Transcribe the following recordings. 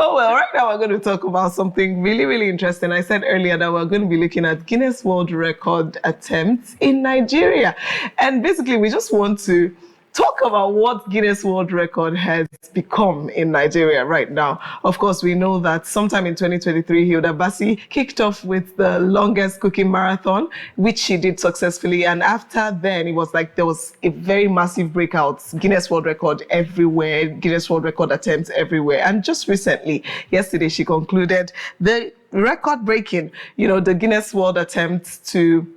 Oh, well, right now we're going to talk about something really, really interesting. I said earlier that we're going to be looking at Guinness World Record attempts in Nigeria. And basically, we just want to talk about what Guinness World Record has become in Nigeria right now. Of course, we know that sometime in 2023, HildaBaci kicked off with the longest cooking marathon, which she did successfully. And after then, it was like there was a very massive breakout, Guinness World Record everywhere, Guinness World Record attempts everywhere. And just recently, yesterday, she concluded the record-breaking, the Guinness World attempt to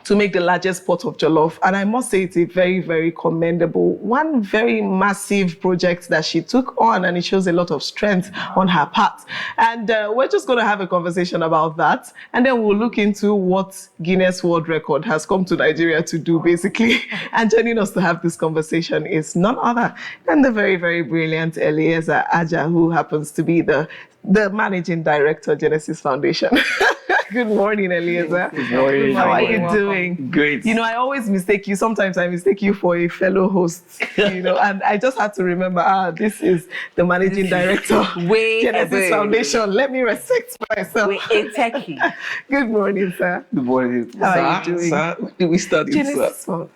make the largest pot of jollof. And I must say it's a very, very commendable, one very massive project that she took on, and it shows a lot of strength on her part. And we're just going to have a conversation about that. And then we'll look into what Guinness World Record has come to Nigeria to do, basically. And joining us to have this conversation is none other than the very, very brilliant Eliezer Ajah, who happens to be the managing director of Genesys Foundation. Good morning, Eliezer. Good morning. How are you doing? Great. I always mistake you. Sometimes I mistake you for a fellow host, and I just had to remember, this is the managing director of Genesys Foundation. Let me respect myself. We're a techie. Good morning, sir. Good morning. How are you doing? Sir, we started, Genesys sir.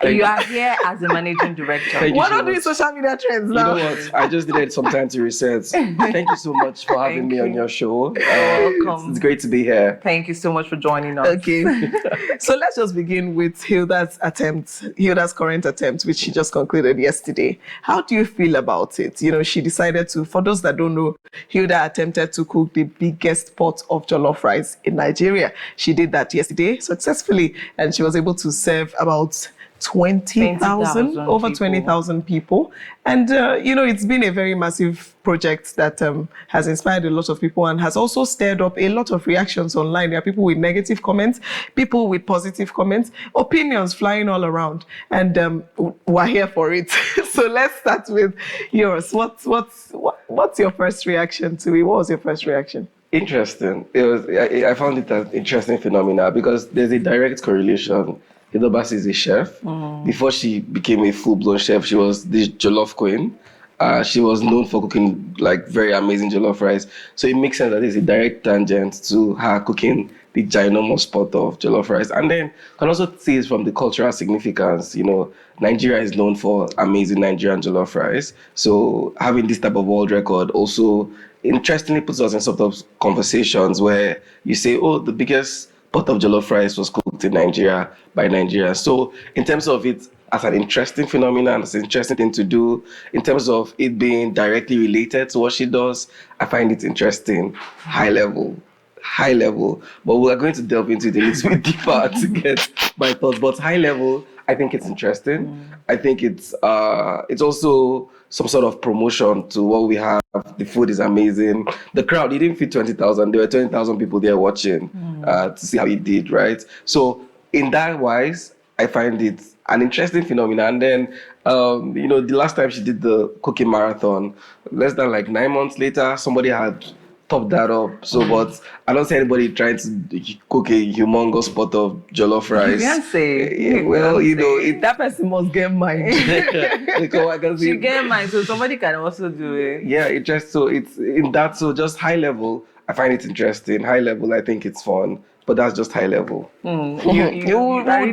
You are here as a managing director. We're not doing social media trends now. You know what? I just needed some time to reset. Thank you so much for having me on your show. Welcome. It's great to be here. Thank you so much for joining us. Okay. So let's just begin with Hilda's current attempt, which she just concluded yesterday. How do you feel about it? She decided to, for those that don't know, Hilda attempted to cook the biggest pot of jollof rice in Nigeria. She did that yesterday successfully, and she was able to serve about 20,000, over 20,000 people. And, it's been a very massive project that has inspired a lot of people and has also stirred up a lot of reactions online. There are people with negative comments, people with positive comments, opinions flying all around. And we're here for it. So let's start with yours. What's your first reaction to it? What was your first reaction? Interesting. I found it an interesting phenomena because there's a direct correlation. HildaBaci is a chef. Before she became a full-blown chef, she was the jollof queen. She was known for cooking very amazing jollof rice. So it makes sense that there's a direct tangent to her cooking the ginormous pot of jollof rice. And then you can also see it from the cultural significance. Nigeria is known for amazing Nigerian jollof rice. So having this type of world record also interestingly puts us in sort of conversations where you say, the biggest pot of jollof rice was cooked in Nigeria by Nigerians. So in terms of it as an interesting phenomenon, as an interesting thing to do, in terms of it being directly related to what she does, I find it interesting, high level. But we're going to delve into it a little bit deeper to get my thoughts. But high level, I think it's interesting. I think it's also some sort of promotion to what we have. The food is amazing. The crowd, it didn't fit 20,000. There were 20,000 people there watching to see how it did, right? So in that wise, I find it an interesting phenomenon. And then, the last time she did the cooking marathon, less than 9 months later, somebody had topped that up. So, but I don't see anybody trying to cook a humongous pot of jollof rice. You can't say. That person must get mine. She get mine, so somebody can also do it. Yeah, so just high level, I find it interesting. High level, I think it's fun. But that's just high level. You dive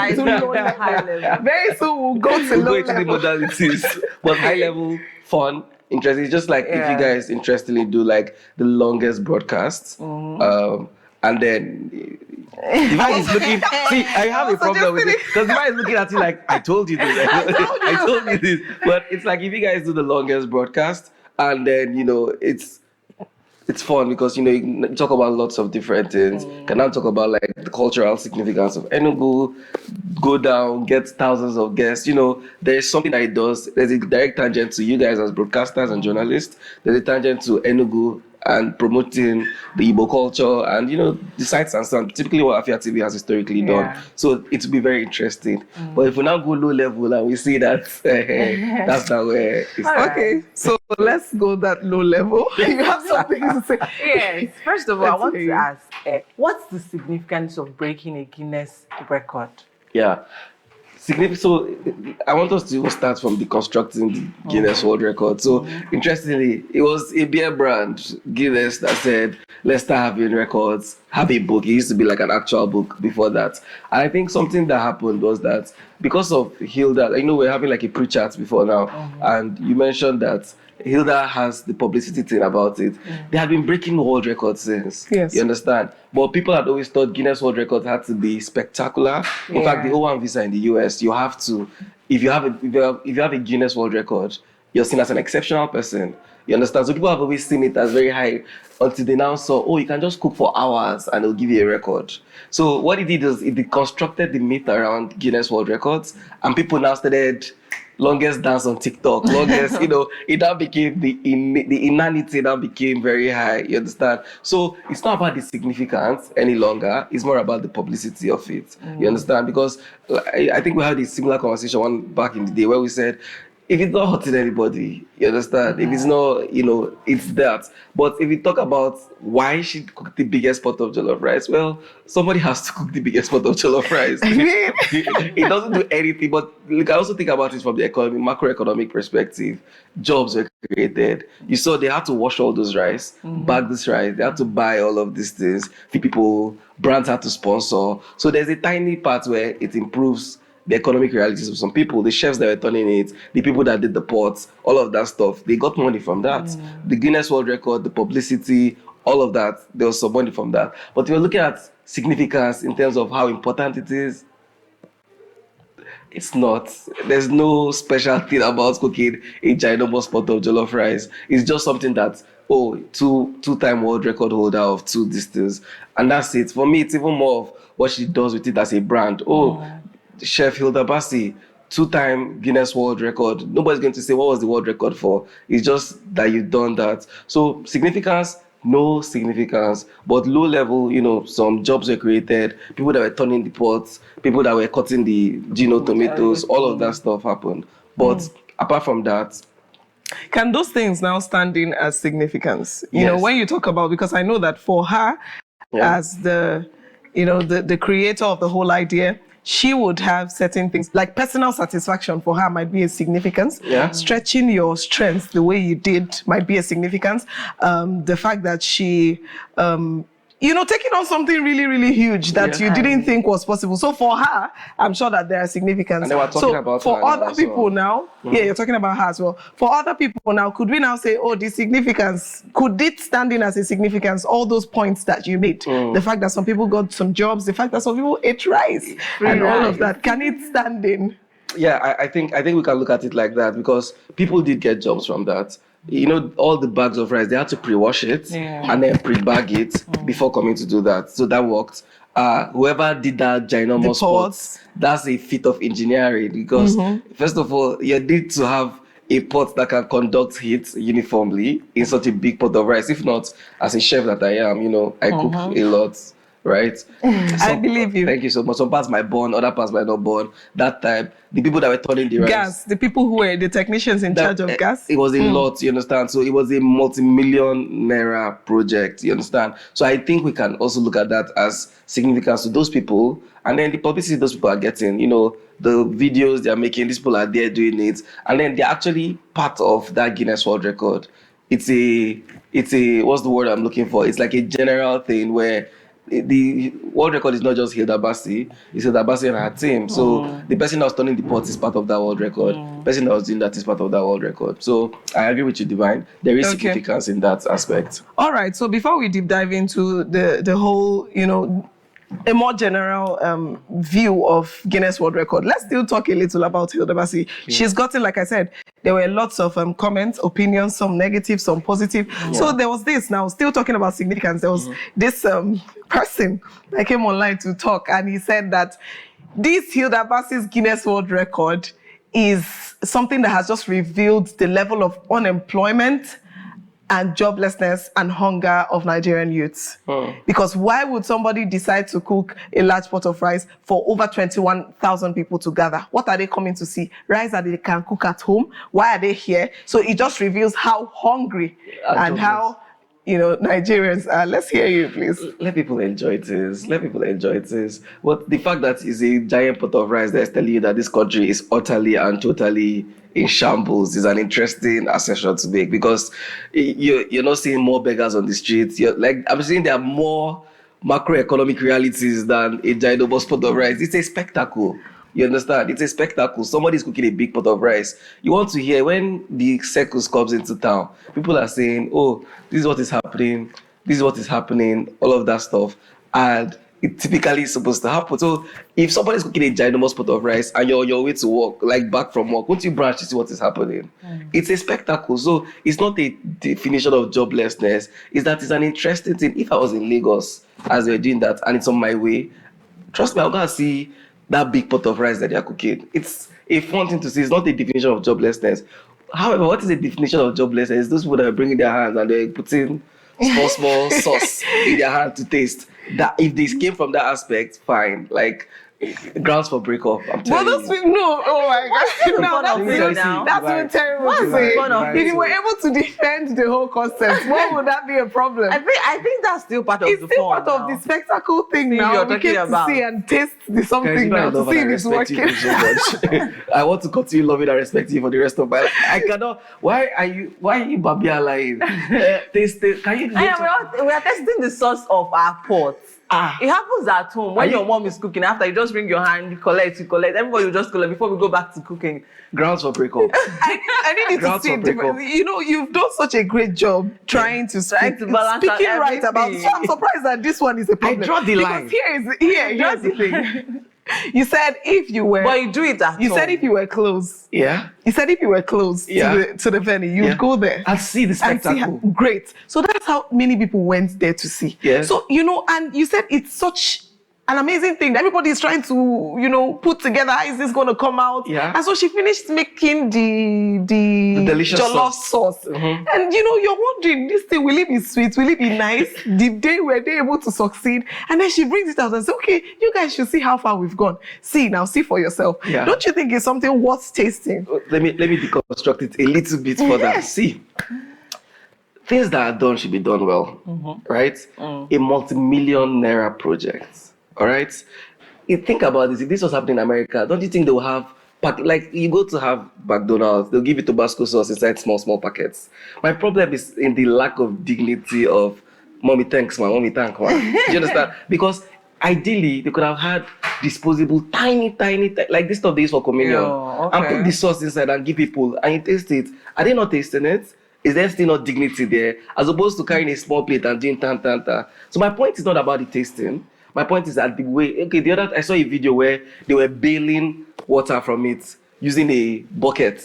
into low level. Very soon we'll go to low level. The modalities. But high level, fun, interesting. It's just if you guys interestingly do the longest broadcasts, and then Divine is looking. See, I have a problem with it because Divine is looking at you I told you this. I told you this. But it's if you guys do the longest broadcast, and then it's fun because you talk about lots of different things. Can now talk about the cultural significance of Enugu, go down, get thousands of guests. There is something that it does. There's a direct tangent to you guys as broadcasters and journalists. There's a tangent to Enugu and promoting the Igbo culture and the sites and so on. Typically what Afia TV has historically done. So it will be very interesting. But if we now go low level and we see that that's not where it's okay. So let's go that low level. You have something to say. Yes. First of all, I want to ask, what's the significance of breaking a Guinness record? Yeah. So I want us to start from deconstructing the Guinness World Record. So interestingly, it was a beer brand, Guinness, that said, let's start having records, have a book. It used to be like an actual book before that. And I think something that happened was that because of Hilda, we're having like a pre-chat before now, and you mentioned that Hilda has the publicity thing about it. They had been breaking world records since. Yes. You understand? But people had always thought Guinness World Records had to be spectacular. In fact, the O1 visa in the US, you have to, if you have a Guinness World Record, you're seen as an exceptional person. You understand? So people have always seen it as very high until they now saw, you can just cook for hours and it'll give you a record. So what it did is it deconstructed the myth around Guinness World Records, and people now started longest dance on TikTok, it now became the inanity now became very high, you understand? So it's not about the significance any longer, it's more about the publicity of it, you understand? Because I think we had a similar conversation one back in the day where we said, if it's not hurting anybody, you understand? If it's not, it's that. But if we talk about why she cooked the biggest pot of jollof rice, well, somebody has to cook the biggest pot of jollof rice. It doesn't do anything, but look, I also think about it from the macroeconomic perspective. Jobs were created. You saw they had to wash all those rice, bag this rice, they had to buy all of these things, feed people, brands had to sponsor. So there's a tiny part where it improves the economic realities of some people, the chefs that were turning it, the people that did the pots, all of that stuff, they got money from that. The Guinness World Record, the publicity, all of that, there was some money from that. But if you're looking at significance in terms of how important it is, it's not. There's no special thing about cooking a ginormous pot of jollof rice. It's just something that, two-time world record holder of two things. And that's it. For me, it's even more of what she does with it as a brand. Chef HildaBaci, 2-time Guinness World Record. Nobody's going to say, what was the world record for? It's just that you've done that. So significance, no significance. But low level, some jobs were created, people that were turning the pots, people that were cutting the tomatoes, all of that stuff happened. But apart from that, can those things now stand in as significance? Yes. When you talk about, because I know that for her, as the creator of the whole idea, she would have certain things, like personal satisfaction for her might be a significance. Yeah. Stretching your strengths the way you did might be a significance. The fact that she, taking on something really, really huge that you didn't think was possible. So for her, I'm sure that there are significance. And then we're talking about for her other people now, you're talking about her as well. For other people now, could we now say, the significance, could it stand in as a significance, all those points that you made? The fact that some people got some jobs, the fact that some people ate rice, and all of that, can it stand in? Yeah, I think we can look at it like that, because people did get jobs from that. All the bags of rice, they had to pre-wash it and then pre-bag it before coming to do that. So that worked. Whoever did that ginormous pot, that's a feat of engineering, because first of all, you need to have a pot that can conduct heat uniformly in such a big pot of rice. If not, as a chef that I am, I cook a lot. Right? I believe you. Thank you so much. Some parts might burn, other parts might not burn. That time, the people that were turning the rice, gas, the people who were the technicians in charge of gas, it was a lot, you understand? So it was a multi-million naira project, you understand? So I think we can also look at that as significance to those people, and then the publicity those people are getting, the videos they're making, these people are there doing it, and then they're actually part of that Guinness World Record. It's a what's the word I'm looking for? It's like a general thing where the world record is not just HildaBaci, it's HildaBaci and her team. So the person that was turning the pot is part of that world record. The person that was doing that is part of that world record. So I agree with you, Divine. There is significance in that aspect. All right. So before we deep dive into the whole, a more general view of Guinness World Record, let's still talk a little about HildaBaci. She's gotten, like I said, there were lots of comments, opinions, some negative, some positive. So there was this, now still talking about significance, there was this person that came online to talk, and he said that this HildaBaci's Guinness World Record is something that has just revealed the level of unemployment and joblessness and hunger of Nigerian youths. Because why would somebody decide to cook a large pot of rice for over 21,000 people to gather? What are they coming to see? Rice that they can cook at home? Why are they here? So it just reveals how hungry and how Nigerians are. Let's hear you, please. Let people enjoy this. Let people enjoy this. But the fact that it's a giant pot of rice that's telling you that this country is utterly and totally in shambles is an interesting assertion to make, because you're not seeing more beggars on the streets. I'm saying there are more macroeconomic realities than a ginormous pot of rice. It's a spectacle. You understand? It's a spectacle. Somebody's cooking a big pot of rice. You want to hear when the circus comes into town, people are saying, oh, this is what is happening. This is what is happening. All of that stuff. And it typically is supposed to happen. So if somebody's cooking a ginormous pot of rice and you're on your way to work, like back from work, won't you branch to see what is happening? It's a spectacle. So it's not a definition of joblessness. It's that it's an interesting thing. If I was in Lagos as we're doing that and it's on my way, trust me, I'll go and see that big pot of rice that they're cooking. It's a fun thing to see. It's not a definition of joblessness. However, what is a definition of joblessness? Those people that are bringing their hands and they're putting small sauce in their hand to taste. That if this came from that aspect, fine. Like, grounds for breakup. I'm telling you. No, oh my God. No, that's even terrible to say. If you were able to defend the whole concept, what would that be a problem? I think that's still part of it's the fun. It's still part of the spectacle thing now. We came to see and taste the something now to see if it's working. I want to continue loving and respecting you for the rest of my life. I cannot. Why are you Babia lying? Taste. Can you? We are testing the source of our pots. It happens at home when your mom is cooking. After you just bring your hand, you collect. Everybody will just collect before we go back to cooking. Grounds for breakup. I need to see. You've done such a great job trying to balance speaking right about. So I'm surprised that this one is a problem. I draw the line. Here's the thing. You said if you were, but you do it at home. You said if you were close. Yeah. You said if you were close to the venue, you'd go there and see the spectacle. Great. So that's how many people went there to see. Yeah. So and you said it's such an amazing thing that everybody is trying to, put together. How is this going to come out? Yeah. And so she finished making the delicious jollof sauce. Mm-hmm. And you're wondering, this thing, will it be sweet? Will it be nice? Were they able to succeed? And then she brings it out and says, okay, you guys should see how far we've gone. See for yourself. Yeah. Don't you think it's something worth tasting? Let me deconstruct it a little bit further. Yes. See, things that are done should be done well, right? A multi-million naira project. All right. You think about this. If this was happening in America, don't you think they will have like you go to have McDonald's, they'll give you Tabasco sauce inside small packets. My problem is in the lack of dignity of mommy thanks man. Do you understand? Because ideally they could have had disposable tiny like this stuff they use for communion, and put the sauce inside and give people and you taste it. Are they not tasting it? Is there still not dignity there, as opposed to carrying a small plate and doing tan? So my point is not about the tasting. My point is that the way, I saw a video where they were bailing water from it using a bucket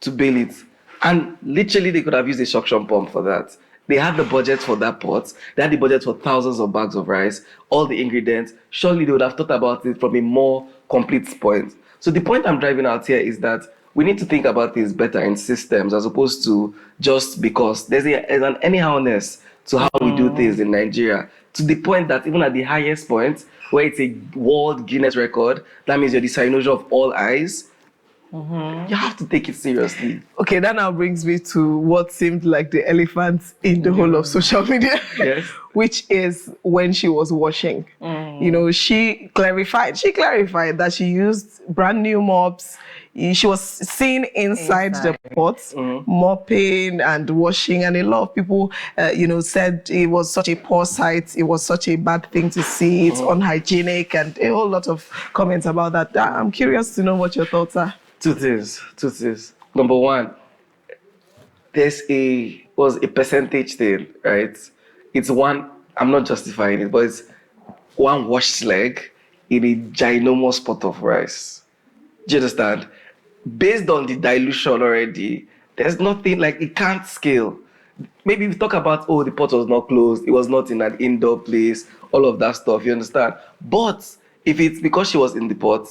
to bail it. And literally they could have used a suction pump for that. They had the budget for that pot. They had the budget for thousands of bags of rice, all the ingredients. Surely they would have thought about it from a more complete point. So the point I'm driving out here is that we need to think about things better in systems as opposed to just because there's an anyhowness to how we do things in Nigeria. To the point that even at the highest point, where it's a world Guinness record, that means you're the cynosure of all eyes. You have to take it seriously. Okay, that now brings me to what seemed like the elephant in the whole of social media, yes. Which is when she was washing. She clarified that she used brand new mops. She was seen inside the pots, mopping and washing, and a lot of people, said it was such a poor sight. It was such a bad thing to see. It's unhygienic, and a whole lot of comments about that. I'm curious to know what your thoughts are. Two things. Number one, was a percentage thing, right? It's one. I'm not justifying it, but it's one washed leg in a ginormous pot of rice. Do you understand? Based on the dilution already, there's nothing like it can't scale. Maybe we talk about, the pot was not closed, it was not in an indoor place, all of that stuff, you understand? But if it's because she was in the pot,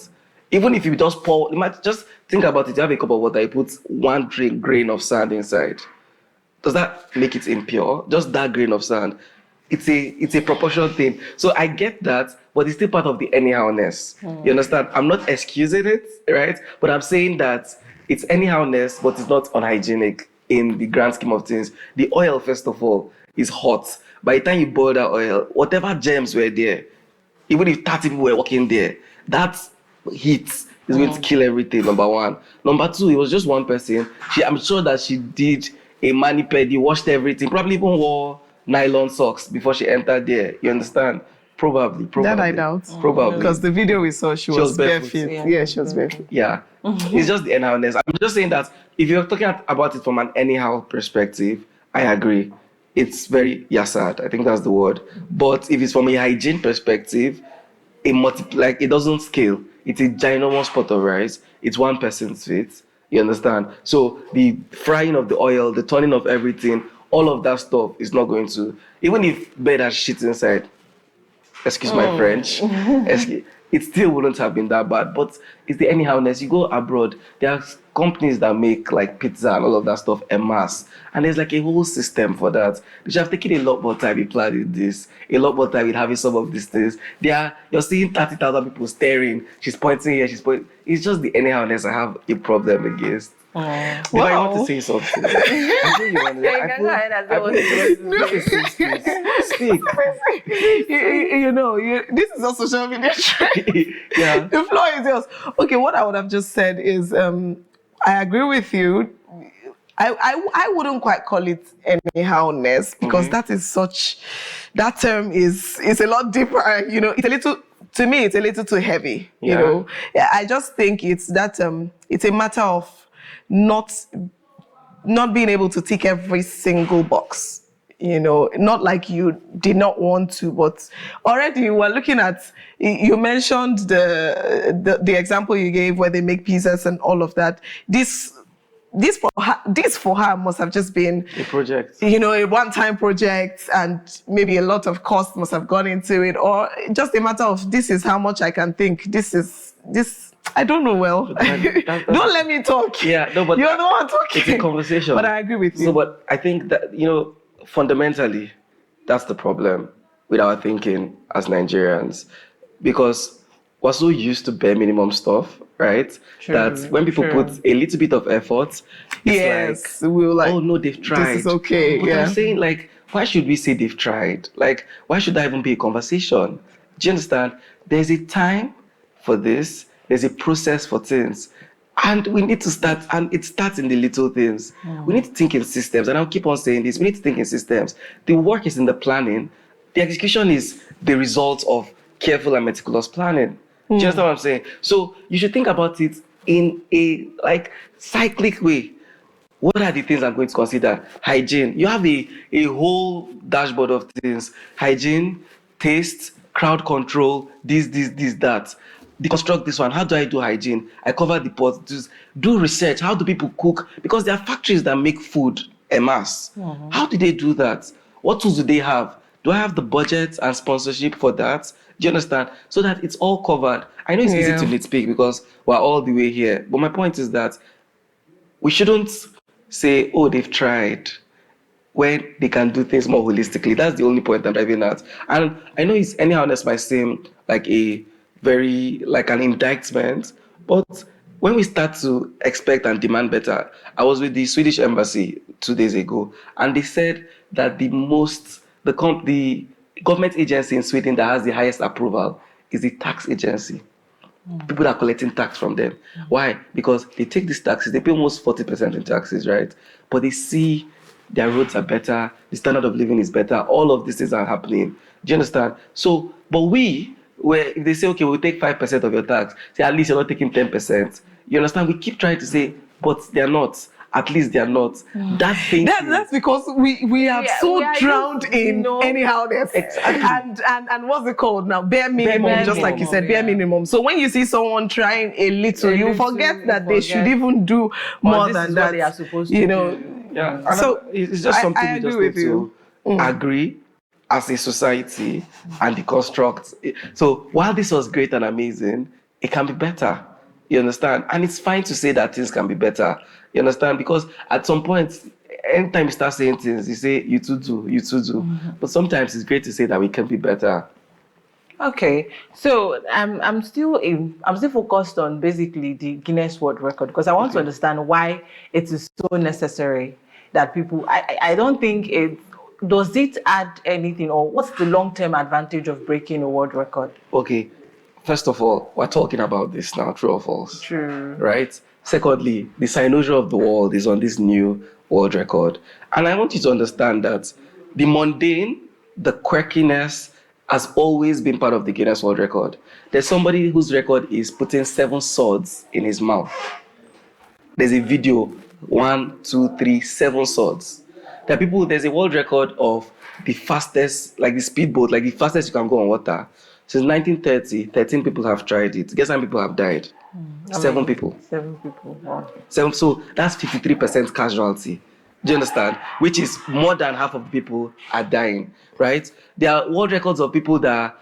even if you just just think about it, you have a cup of water, you put one grain of sand inside. Does that make it impure? Just that grain of sand. It's a proportional thing. So I get that, but it's still part of the anyhowness. You understand? I'm not excusing it, right? But I'm saying that it's anyhowness, but it's not unhygienic. in the grand scheme of things. The oil, first of all, is hot. By the time you boil that oil, whatever germs were there, even if 30 people were working there, that heat is going to kill everything, number one. Number two, it was just one person. I'm sure that she did a mani-pedi, washed everything, probably even wore nylon socks before she entered there. You understand? Probably. That I doubt. Probably. Because the video we saw, she was barefoot. Yeah, She was barefoot. Yeah. It's just the anyhowness. I'm just saying that if you're talking about it from an anyhow perspective, I agree. It's very yasad. I think that's the word. But if it's from a hygiene perspective, it doesn't scale. It's a ginormous pot of rice. It's one person's feet. You understand? So the frying of the oil, the turning of everything, all of that stuff is not going to, even if bed has shit inside, excuse my French, it still wouldn't have been that bad. But it's the anyhowness. You go abroad, there are companies that make like pizza and all of that stuff en masse. And there's like a whole system for that. They should have taken a lot more time in planning this, a lot more time in having some of these things. You're seeing 30,000 people staring. She's pointing here, she's pointing. It's just the anyhowness I have a problem against. Wow. I want to say something. I think you want to. Yeah, go ahead and say what you want to Speak. This is a social media trend. Yeah. The floor is yours. Okay, what I would have just said is, I agree with you. I wouldn't quite call it anyhowness because that term is a lot deeper. It's a little. To me, it's a little too heavy. Yeah. I just think it's a matter of not being able to tick every single box, not like you did not want to, but already we're looking at, you mentioned the example you gave where they make pizzas and all of that. This for her must have just been A project. A one-time project, and maybe a lot of cost must have gone into it, or just a matter of this is how much I can think. This. I don't know well. Don't let me talk. Yeah, no, but you're the one talking. It's a conversation. But I agree with you. So, but I think that fundamentally, that's the problem with our thinking as Nigerians, because we're so used to bare minimum stuff, right? That when people put a little bit of effort, it's we'll oh no, they've tried. This is okay. But I'm saying, why should we say they've tried? Why should that even be a conversation? Do you understand? There's a time for this. There's a process for things. And we need to start, and it starts in the little things. We need to think in systems, and I'll keep on saying this. We need to think in systems. The work is in the planning. The execution is the result of careful and meticulous planning. Do you understand what I'm saying? So you should think about it in a cyclic way. What are the things I'm going to consider? Hygiene. You have a whole dashboard of things. Hygiene, taste, crowd control, this, that. Deconstruct this one. How do I do hygiene? I cover the pot. Just do research. How do people cook? Because there are factories that make food en masse. How do they do that? What tools do they have? Do I have the budget and sponsorship for that? Do you understand? So that it's all covered. I know it's easy to nitpick because we're all the way here. But my point is that we shouldn't say, oh, they've tried, when they can do things more holistically. That's the only point I'm driving at. And I know it's anyhowness might seem like a very an indictment, but when we start to expect and demand better, I was with the Swedish embassy 2 days ago, and they said that the government agency in Sweden that has the highest approval is the tax agency. People are collecting tax from them. Why? Because they take these taxes, they pay almost 40% in taxes, right? But they see their roads are better, the standard of living is better, all of these things are happening. Do you understand? So, but if they say, okay, we'll take 5% of your tax, say at least you're not taking 10%. You understand? We keep trying to say, but they're not. At least they're not. That's because we are drowned in anyhowness. Exactly. And what's it called now? Bare minimum, just like you said, bare minimum. So when you see someone trying a little, you forget that they should even do more than that. What they are supposed to do. Yeah. So it's just something we just need to agree as a society and deconstruct. So while this was great and amazing, it can be better. You understand? And it's fine to say that things can be better. You understand? Because at some point, anytime you start saying things, you say, you too do. But sometimes it's great to say that we can be better. Okay, so I'm still focused on basically the Guinness World Record because I want to understand why it is so necessary that people, I don't think does it add anything, or what's the long-term advantage of breaking a world record? Okay, first of all, we're talking about this now, true or false? True. Right? Secondly, the cynosure of the world is on this new world record. And I want you to understand that the mundane, the quirkiness has always been part of the Guinness World Record. There's somebody whose record is putting 7 swords in his mouth. There's a video, 1, 2, 3, 7 swords. There's a world record of the fastest, like the speedboat, like the fastest you can go on water. Since 1930, 13 people have tried it. Guess how many people have died? 7 people. 7 people. Wow. 7, so that's 53% casualty. Do you understand? Which is more than half of the people are dying, right? There are world records of people that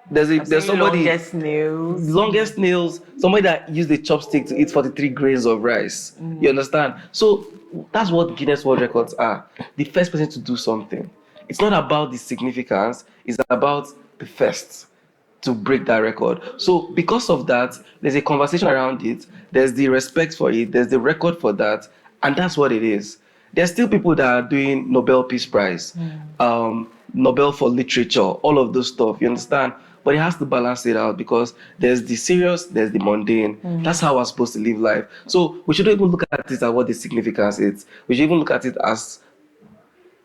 there's somebody longest nails, somebody that used a chopstick to eat 43 grains of rice. You understand? So that's what Guinness World Records are. The first person to do something. It's not about the significance, it's about the first to break that record. So because of that, there's a conversation around it, there's the respect for it, there's the record for that, and that's what it is. There's still people that are doing Nobel Peace Prize, Nobel for Literature, all of those stuff, you understand? But it has to balance it out because there's the serious, there's the mundane. That's how we're supposed to live life. So we shouldn't even look at it as what the significance is. We should even look at it as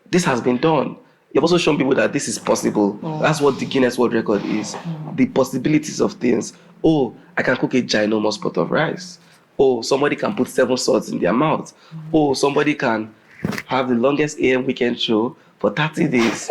this has been done. You've also shown people that this is possible. That's what the Guinness World Record is. The possibilities of things. Oh, I can cook a ginormous pot of rice. Oh, somebody can put 7 swords in their mouth. Oh, somebody can have the longest AM weekend show for 30 days.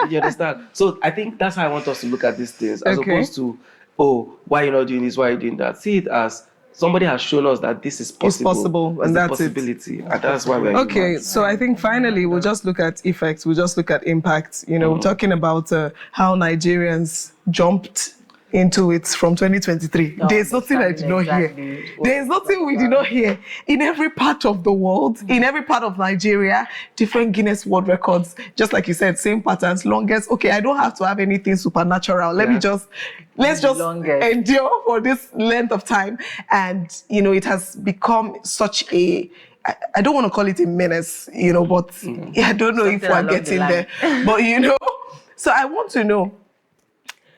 You understand? So I think that's how I want us to look at these things, as opposed to, oh, why are you not doing this? Why are you doing that? See it as somebody has shown us that this is possible. It's possible, and that's possibility. And that's why we're okay. human. So I think finally we'll just look at effects. We'll just look at impact. You know, we're talking about how Nigerians jumped into it from 2023. There's nothing I did not hear. There's nothing we did not hear. In every part of the world, in every part of Nigeria, different Guinness World Records, just like you said, same patterns, longest. Okay, I don't have to have anything supernatural. Let's just endure for this length of time. And, you know, it has become such a, I don't want to call it a menace, you know, but I don't know if we're getting there. But, you know, so I want to know,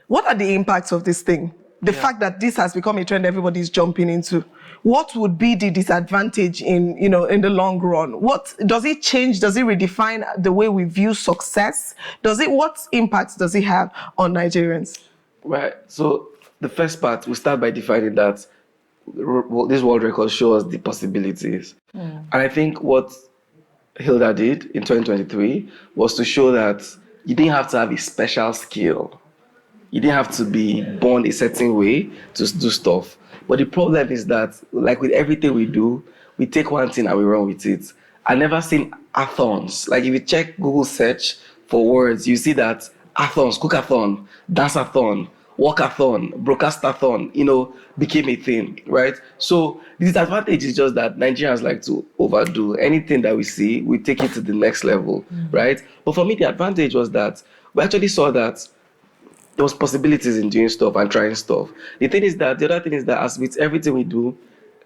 what are the impacts of this thing? The fact that this has become a trend everybody's jumping into. What would be the disadvantage in, you know, in the long run? What does it change? Does it redefine the way we view success? What impacts does it have on Nigerians? Right. So the first part, we start by defining that this world record shows the possibilities. And I think what Hilda did in 2023 was to show that you didn't have to have a special skill. You didn't have to be born a certain way to do stuff. But the problem is that, like with everything we do, we take one thing and we run with it. I've never seen athons. Like if you check Google search for words, you see that athons, cookathon, danceathon, walkathon, broadcastathon, you know, became a thing, right? So the disadvantage is just that Nigerians like to overdo anything that we see. We take it to the next level, right? But for me, the advantage was that we actually saw that there was possibilities in doing stuff and trying stuff. The other thing is that as with everything we do,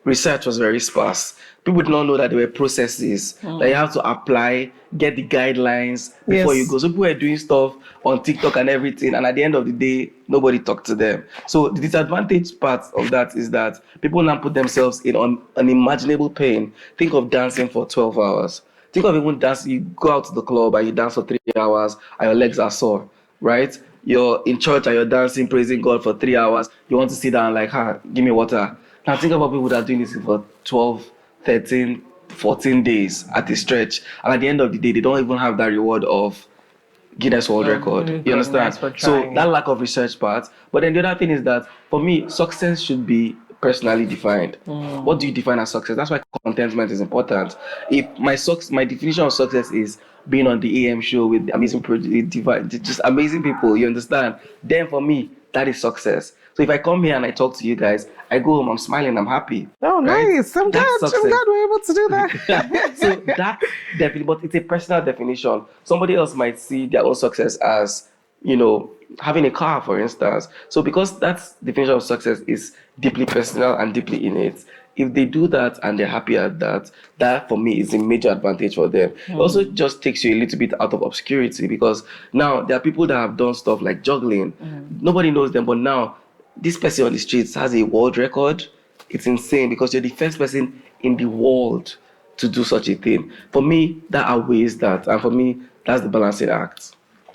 research was very sparse. People did not know that there were processes that you have to apply, get the guidelines before you go. So people were doing stuff on TikTok and everything, and at the end of the day, nobody talked to them. So the disadvantage part of that is that people now put themselves in unimaginable pain. Think of dancing for 12 hours. Think of even dancing. You go out to the club and you dance for 3 hours and your legs are sore, right? You're in church and you're dancing, praising God for 3 hours. You want to sit down like, give me water. Now think about people that are doing this for 12, 13, 14 days at a stretch. And at the end of the day, they don't even have that reward of Guinness World Record. You understand? So that lack of research part. But then the other thing is that, for me, success should be personally defined. What do you define as success? That's why contentment is important. If my definition of success is being on the AM show with amazing just amazing people, you understand? Then for me, that is success. So if I come here and I talk to you guys, I go home, I'm smiling, I'm happy. Oh, right? Nice. I'm glad we're able to do that. So that definitely, but it's a personal definition. Somebody else might see their own success as, you know, having a car, for instance. So because that definition of success is deeply personal and deeply innate, if they do that and they're happy at that, that for me is a major advantage for them. It also just takes you a little bit out of obscurity, because now there are people that have done stuff like juggling. Nobody knows them, but now this person on the streets has a world record. It's insane, because you're the first person in the world to do such a thing. For me, that outweighs that. And for me, that's the balancing act.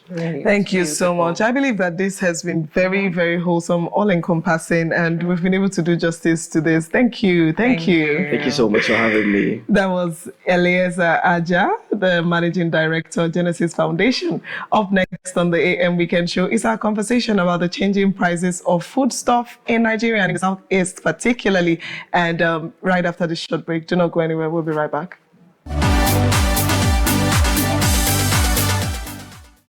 Thank you so much. I believe that this has been very, very wholesome, all-encompassing, and we've been able to do justice to this. Thank you. Thank you. Thank you so much for having me. That was Eliezer Ajah, the Managing Director of Genesys Foundation. Up next on the AM Weekend Show is our conversation about the changing prices of foodstuff in Nigeria and in the Southeast particularly. And right after this short break, do not go anywhere. We'll be right back.